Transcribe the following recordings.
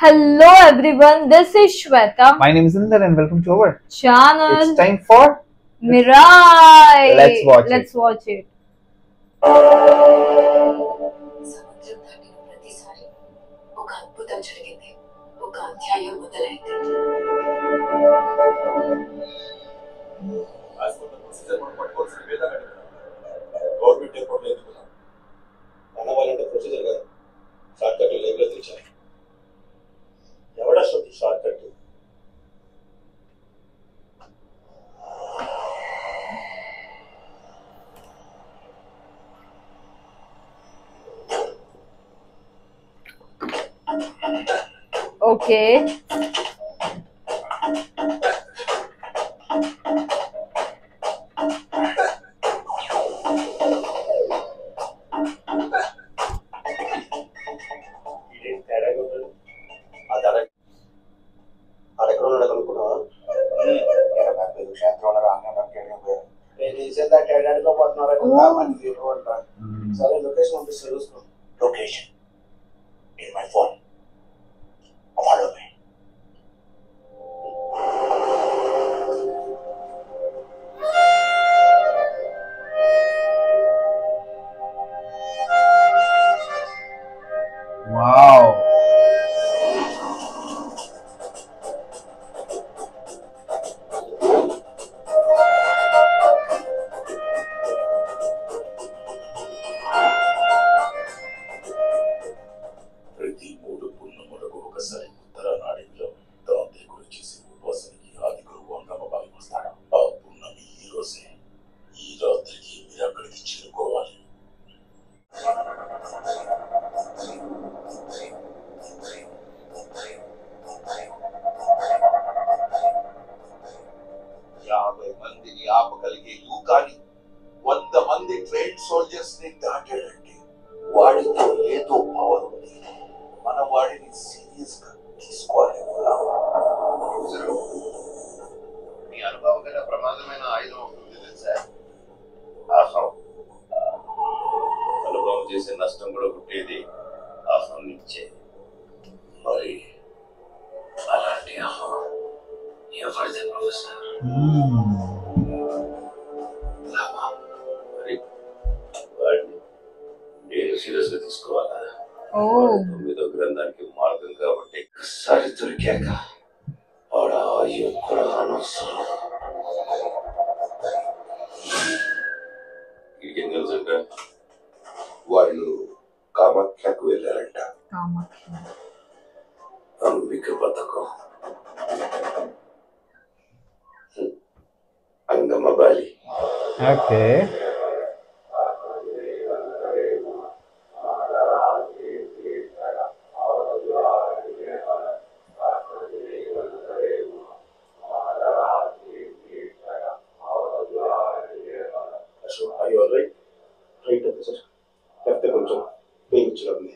Hello everyone, this is Shweta. My name is Inder and welcome to our channel. It's time for Mirai. Let's watch it. సముద్రం దాటిన ప్రతిసారి ఒక అద్భుతం జరిగింది, ఒక అధ్యాయం మొదలైంది. గవర్నమెంట్ ఎయిర్పోర్ట్ లేదు అన్నవాళ్ళంటే ప్రొసీజర్ కాదు, షార్ట్ కట్ లైబ్లో తెచ్చారు. ఎవడా షార్ట్ కట్? Okay. సరే లొకేషన్ పంపిస్తే చూసుకో. Location in my phone. Follow me. Wow. ప్రతి మూడు పున్నములకు ఒకసారి ఉత్తర నాడిలో దాంతే గురించి ఉపవాసానికి ఆది గురువు అంగమబాలి వస్తాడు. ఆ పున్నమి ఈ రోజే, ఈ రాత్రికి మీరు అక్కడికి చేరుకోవాలి. యాభై మందిని ఆపగలిగే యూకాని 100 మంది ట్రైన్ సోల్జర్స్ ని దాటాడంటే వాడితో ఏదో పవర్ ఉంది. మన వాడిని సీరియస్ గా తీసుకోవాలి. మీ అనుభవం గల ప్రమాదమైన ఆయుధం ఉంటుంది తెలుసా? ఆహం. అనుభవం చేసే నష్టం కూడా పుట్టేది ఆహం నుంచే. మరి అలాంటి ఆహం ఎవరిదే ప్రొఫెసర్? మరి వాడిని నేను సీరియస్ గా తీసుకోవాలా? 9వ గ్రంథానికి మార్గం కాబట్టి ఒకసారి దొరికాక వాడ ఆయువు కూడా అనవసరం. ఇంకేం తెలుసంట? వాళ్ళు కామాఖ్యకు వెళ్ళారంట. అంబిక పథకం, అంగమబాలి. Okay. రైట్ సార్, లేకపోతే కొంచెం పెయిన్ వచ్చినప్పుడు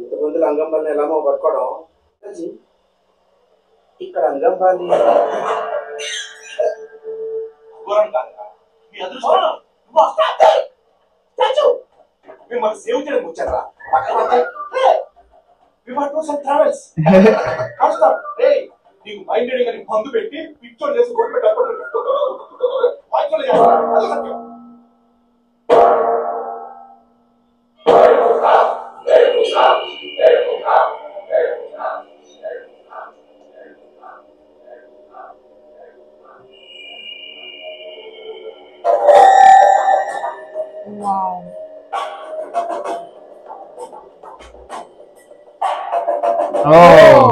ఇంతమంది అంగంబాలిని ఎలామో పట్టుకోవడం. ఇక్కడ అంగంబాలి మిమ్మల్ని సేవ్ చేయడం వచ్చారా? ట్రావెల్స్ నీకు మైండ్ రీడింగ్ మందు పెట్టి పిక్చర్ చేసి రోడ్డు పెట్టి Wow. Oh.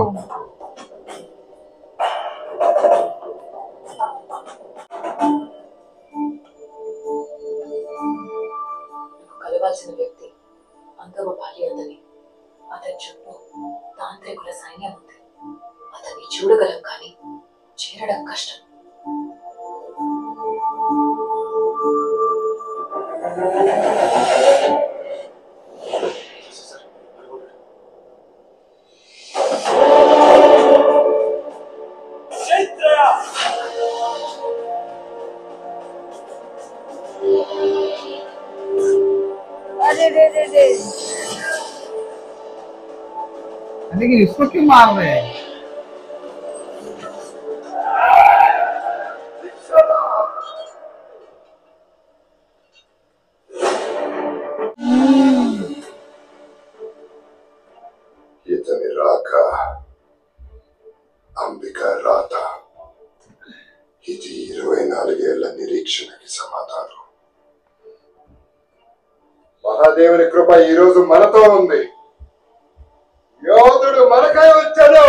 కలవాల్సిన వ్యక్తి అంగమబాలి అతని. అతని చుట్టూ తాంత్రికుల సైన్యం ఉంది. అతన్ని చూడగలం కానీ చేరడం కష్టం. अरे रे रे रे लेकिन इसको क्यों मार रहे हैं? ఇతని రాక అంబిక రాత ఇది 24 ఏళ్ల నిరీక్షణకి సమాధానం. మహాదేవుని కృప ఈ రోజు మనతో ఉంది. యోధుడు మనకై వచ్చాడు.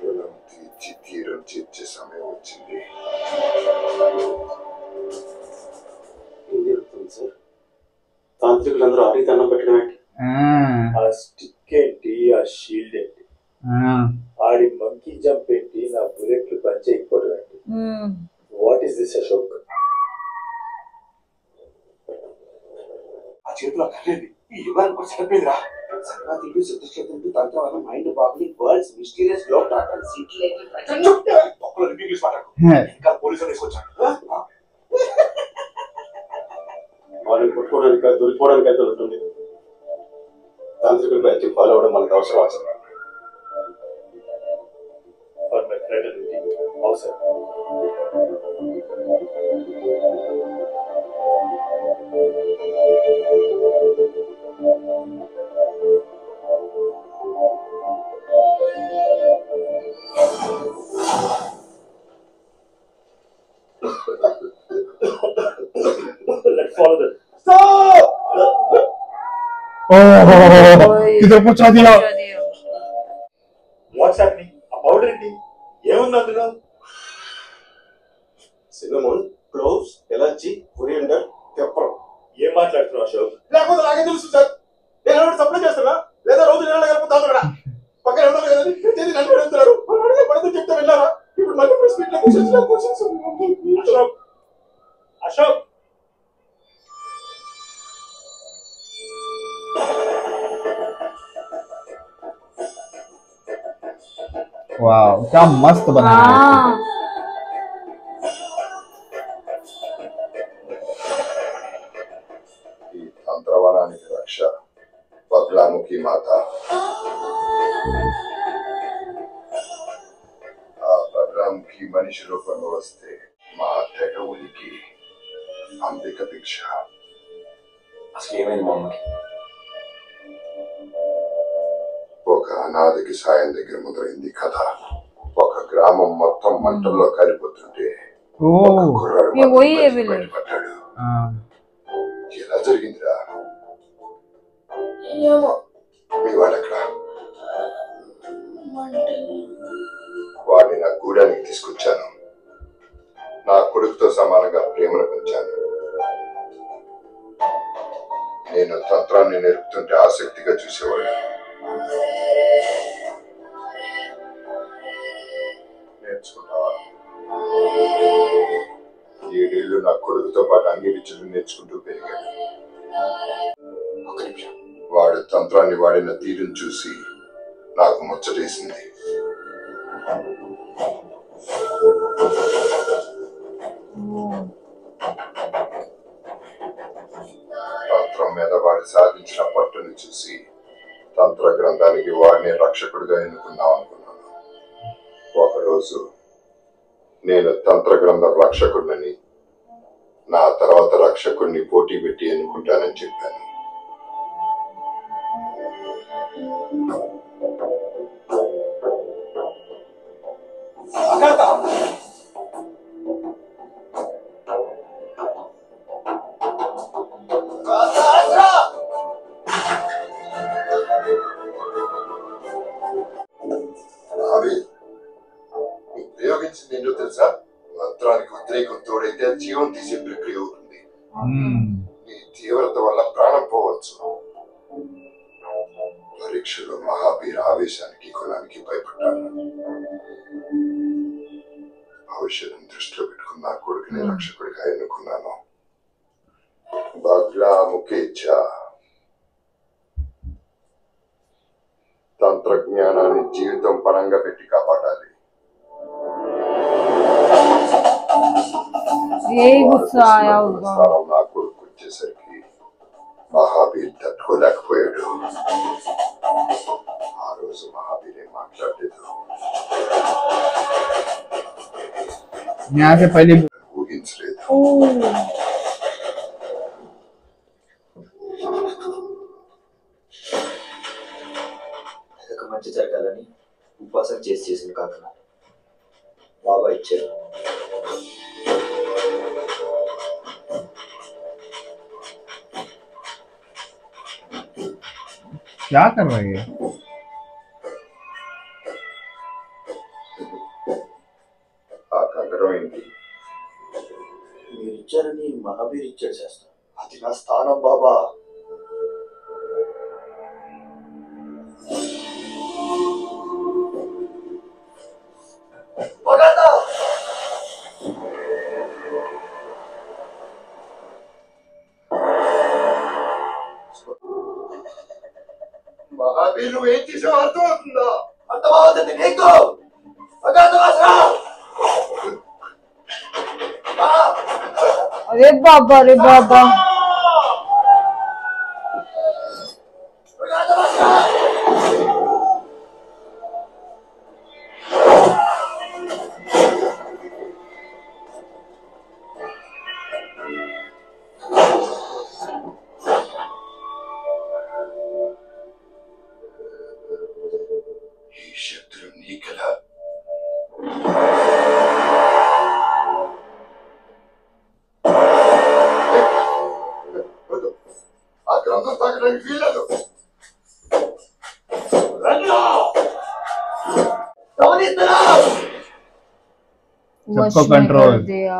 రుణం తీర్చి తీరం తీర్చే సమయం వచ్చింది. ఏం జరుగుతుంది సార్? తాంత్రికులందరూ ఆడికి దండం పెట్టడం ఏంటి? ఆ స్టిక్ ఏంటి, ఆ షీల్డ్ ఏంటి, ఆడి మంకీ జంప్ ఏంటి, నా బుల్లెట్లు పనిచేయకపోవడం ఏంటి? What is this Ashok? ఆ చేతిలో కర్రేది ఈ యుగానికి కూడా చనిపోయిందిరా. సంక్రాంతి సిద్ధక్షేత్రం తంత్రం వల్ల మైండ్ బాగుని worlds mysterious globe daughter city ఒక్కలో రివ్యూస్ మాట్లాడు. ఇంకా పోలీసులు తీసుకొచ్చాడు. వాళ్ళని కొట్టుకోవడానికి దొరికిపోవడానికి అయితే ఉంటుంది. తాంత్రికుల బ్యాచ్ ఫాలో అవ్వడం మనకు అవసరం అవసరం. ఫర్ మై క్రెడిబిలిటీ అవసరం. Let's follow them. किधर पहुंचा दिया? What's happening? ఆ పౌడర్ ఏంటి? ఏముంది అందులో? Cinnamon, cloves, allergy, coriander, pepper. ఏం మాట్లాడుతున్నావు అశోక్? లేకపోతే నాకే తెలుసు సార్. నేను ఎవరు సప్లై చేస్తున్నా లేదా రోజు నేను కలుపుతాను. పక్కన ఎవరు కదండి చేతి నన్ను పెడుతున్నారు. పడుతూ చెప్తే వెళ్ళారా? ఇప్పుడు మళ్ళీ ప్రెస్ మీట్ లో క్వశ్చన్స్ అశోక్ అశోక్ वाह क्या मस्त बनाया है। हाँ ఈ తంత్రవనానికి రక్ష బగ్లాముఖి మాత. ఆ బగ్లాముఖి మనిషి రూపంలో వస్తే మా తెగ ఉనికి అంబిక భిక్ష. అసలు ఏమైంది మా అమ్మకి? ఒక అనాథకి సాయం దగ్గర మొదలైంది కథ. ఒక గ్రామం మొత్తం మంటల్లో కాలిపోతుంటే ఒక కుర్రాడు ये वही है మాత్రం विलेज। బయటపడ్డాడు. हाँ, ఎలా జరిగిందిరా? మీ వాడక్కడ వాడిని నా గూడానికి తీసుకొచ్చాను. నా కొడుకుతో సమానంగా ప్రేమను పెంచాను. నేను తంత్రాన్ని నేర్పుతుంటే ఆసక్తిగా చూసేవాడు. నేర్చుకున్నావా? 7 ఏళ్ళు నా కొడుకుతో పాటు అన్ని విద్యలు నేర్చుకుంటూ పెరిగాడు. ఒక్క నిమిషం. వాడు తంత్రాన్ని వాడిన తీరును చూసి నాకు ముచ్చటేసింది. తంత్రం మీద వాడు సాధించిన పట్టుని చూసి తంత్ర గ్రంథానికి వాడిని రక్షకుడిగా ఎన్నుకుందాం అనుకున్నాను. ఒకరోజు నేను తంత్ర గ్రంథం రక్షకుడిని, నా తర్వాత రక్షకుడిని పోటీ పెట్టి ఎన్నుకుంటానని చెప్పాను. అవి ఉపయోగించింది ఏంటో తెలుసా? మంత్రానికి ఉద్రేకం తోడైతే జీవం తీసే ప్రక్రియ అవుతుంది. ఈ తీవ్రత వల్ల ప్రాణం పోవచ్చు. పరీక్షలో మహావీర ఆవేశానికి కులానికి భయపడ్డాను. భవిష్యత్తును దృష్టిలో పెట్టుకుని నా కొడుకుని రక్షకుడిగా ఎన్నుకున్నాను. బగ్లాముఖి తంత్రజ్ఞానాన్ని జీవితం పరంగా పెట్టి కాపాడాలి. ఏ గుస్సా ఆయా होगा నా కొడుకు వచ్చేసరికి మహాబీర్ తట్టుకోలేకపోయాడు. ఆ రోజు మహాబీర్ ఏం మాట్లాడలేదు. यहाँ से पहले ఊహించలేదు. మంచి జరగాలని ఉపాసన చేసిన కాకన బాబా ఇచ్చారు. क्या कर रही है? ఆ కంకణం ఏంటి? మీరు ఇచ్చారని మహాబీర్ ఇచ్చాడు చేస్తా. అది నా స్థానం బాబా. మహాబీర్ నువ్వు ఏం చేసావు అర్థమవుతుందా? అర్థమవుతుంది నీకు. अरे बाबा ఈ శత్రు నీకెలా? ఆ గ్రంథం తాగడానికి వీలేదు. सबको कंट्रोल दिया।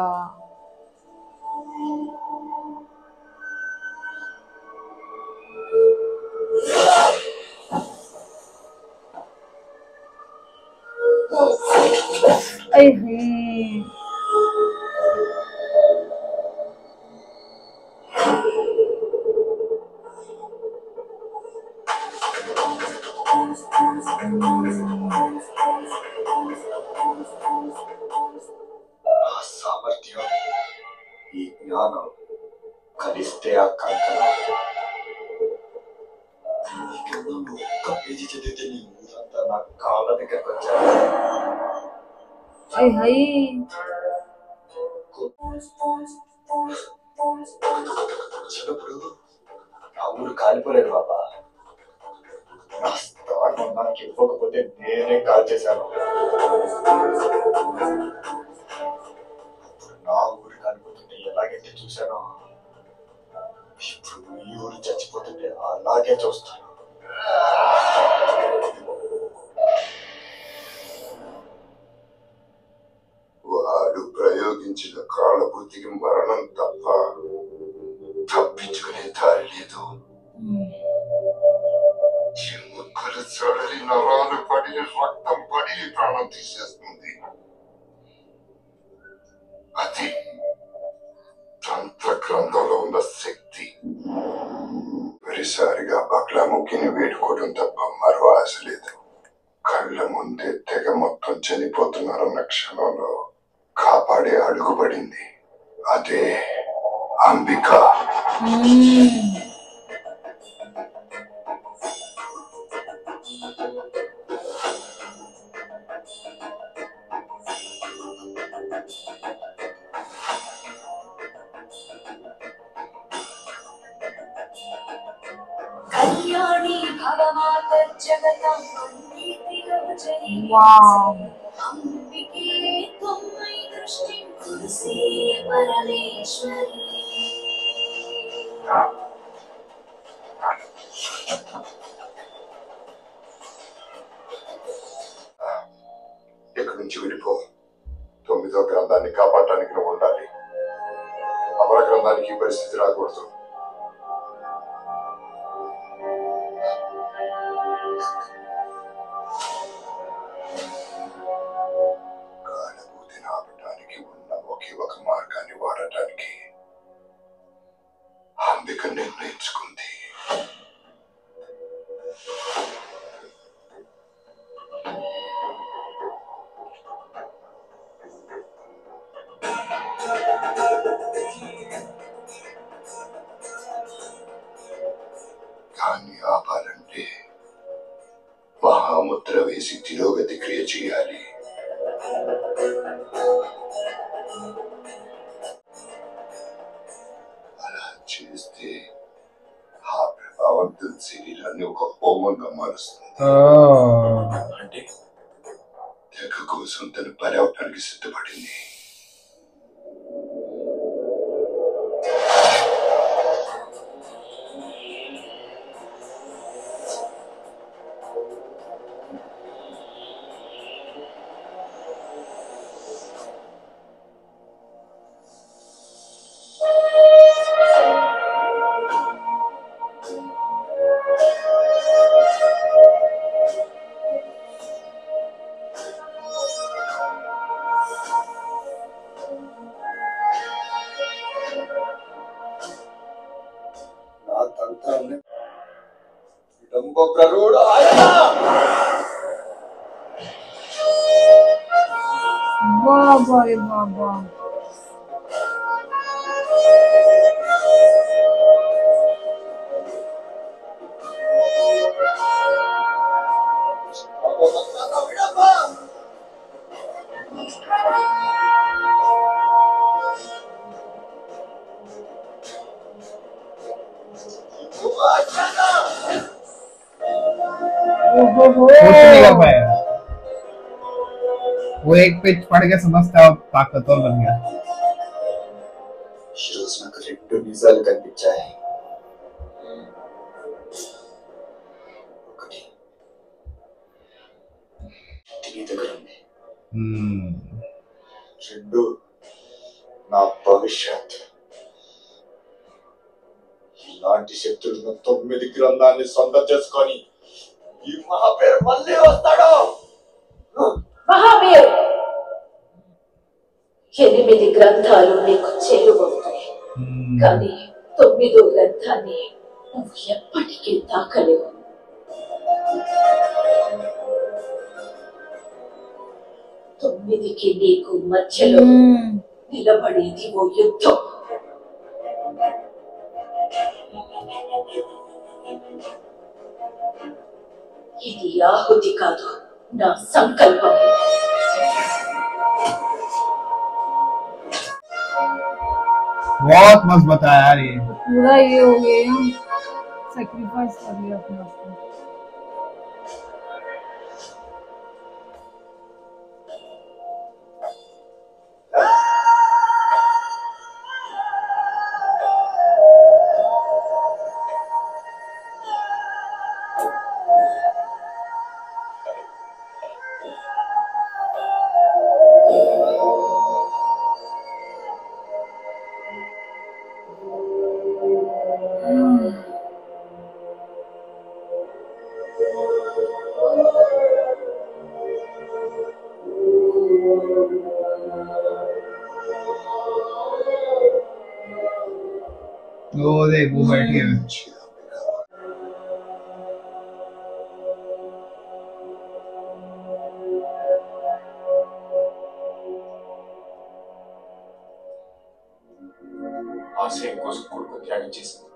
ఆ సామర్థ్యం, ఈ జ్ఞానం కలిస్తే ఆ కంకణం. ఈ గ్రంథంలో ఒక్క పేజీ చదివితే నీ ఊరంతా నా కాళ్ళ దగ్గరకు వచ్చారు. చిన్నప్పుడు ఆ ఊరు కాలిపోలేదు బాబా. నా స్థానం నాకు ఇవ్వకపోతే నేనే కాల్ చేశాను. అప్పుడు నా ఊరు కాలిపోతుంటే ఎలాగైతే చూశానో ఇప్పుడు ఈ ఊరు చచ్చిపోతుంటే అలాగే చూస్తాను. వాడు ప్రయోగించిన కాళ్ళబుద్ధికి మరణం తప్ప తప్పించుకునే దారి లేదు. చిముక్కలు చడలి నరాలు పడి రక్తం పడి ప్రాణం తీసేస్తుంది. అది తంత్ర గ్రంథంలో ఉన్న శక్తి. మరిసారిగా బక్లాముఖిని వేడుకోవడం తప్ప మరో ఆశ లేదు. కళ్ళ ముందే తెగ మొత్తం చనిపోతున్నారన్న క్షణంలో కాపాడే అడుగుపడింది. అదే అంబిక. కళ్యాణి భవమాత జగతం వందితిలోచని అంబికే త్వమై దృష్టిం కురుసే పరమేశ్వరి. ఇక్కడి నుంచి వెళ్ళిపో. 9వ గ్రంథాన్ని కాపాడటానికి నువ్వు ఉండాలి. అమర గ్రంథానికి ఈ పరిస్థితి రాకూడదు. కాలబూతిని ఆపటానికి ఉన్న ఒకే ఒక మార్గాన్ని వాడటానికి అంబిక నిర్ణయించుకుంది. దాన్ని ఒక హోమంగా మారుస్తుంది. అంటే తెగ కోసం తను బలి అవటానికి సిద్ధపడింది. నా తంత్రాన్ని విడంబప్రరుడు ఆయన. बाबा रे बाबा कुछ नहीं कर पाया। वो एक पेज पढ़ के समझता है ताकतवर बन गया। ఈ రోజు నాకు రెండు నిజాలు కనిపించాయి. ఒకటి నీ దగ్గర ఉంది, రెండు నా భవిష్యత్. ఇలాంటి శక్తులను 9 గ్రంథాన్ని సొంతం చేసుకొని ఈ మహాపేరు మళ్ళీ వస్తాడు. మహావీర్ 8 గ్రంథాలు నీకు చేరువవుతాయి, కానీ 9వ గ్రంథాన్ని నువ్వు ఎప్పటికీ తాకలేవు. తొమ్మిదికి నీకు మధ్యలో నిలబడేది ఓ యుద్ధం. ఇది ఆహుతి కాదు, నా సంకల్పం. बहुत मस्त बताया यार ये। पूरा ये हो गया, सैक्रिफाइस कर लिया अपना आपको। वो देख वो बैठ गए। ఆశయం కోసం కొడుకు త్యాగం చేసింది,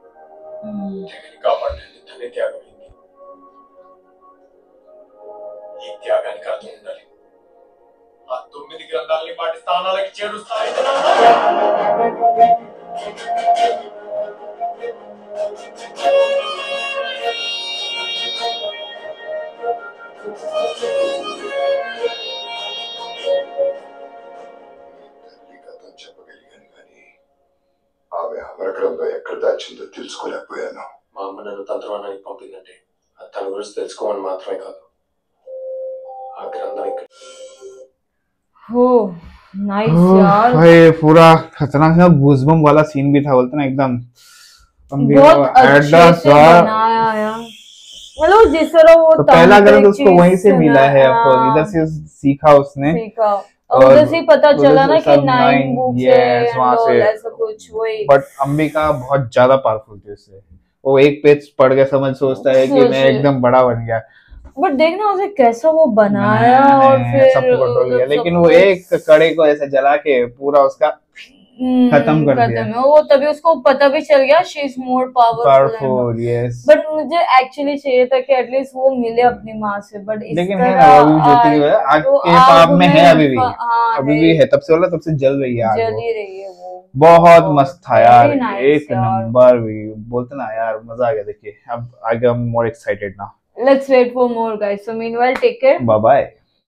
తెగని కాపాడడానికి తనే త్యాగమైంది. ఈ త్యాగానికి అర్థం ఉండాలి. ఆ 9 గ్రంథాలని వాటి స్థానాలకి చేరుస్తాయి. చెప్పగలిగాను కానీ ఆమె అమరగ్రంథం ఎక్కడ దాచిందో తెలుసుకోలేకపోయాను. మా అమ్మ నన్ను తంత్రవానానికి పంపిందంటే అది తన గురించి తెలుసుకోమని మాత్రమే కాదు, ఆ గ్రంథం ఇక్కడ. हो नाइस यार, भाई पूरा खतरनाक सा गूज़बम वाला सीन भी था, बोलते ना एकदम बहुत अच्छे से बनाया यार। मतलब जिस तरह वो तो पहला ग्रंथ उसको चीज वहीं से सुना, मिला है, हाँ, ऑफकोर्स इधर से सीखा उसने, सीखा और उधर से ही पता चला ना कि 9 बुक से yes, वहाँ से ऐसा कुछ वही। बट अंबिका बहुत ज्यादा पावरफुल थी उससे। वो एक पेज पढ़ के समझ सोचता है कि मैं एकदम बड़ा बन गया, बट देखना उसे कैसा वो बनाया और फिर सबको कंट्रोल किया, लेकिन वो एक कड़े को ऐसे जला के पूरा उसका खत्म कर दिया। वो तभी उसको पता भी चल गया she is more powerful. Yes, but मुझे एक्चुअली चाहिए था कि एटलीस्ट वो मिले अपनी माँ से, बट लेकिन है ना वो भी ज्योति की वजह आग के पाप में है, अभी भी है, तब से बोला तब से जल रही है, जल ही रही है वो। बहुत मस्त था यार, Very nice, एक यार। नंबर भी बोलते ना यार, मजा आ गया। देखिए अब आगे हम मोर एक्साइटेड ना। Let's wait for more, guys. So meanwhile, take care. Bye bye.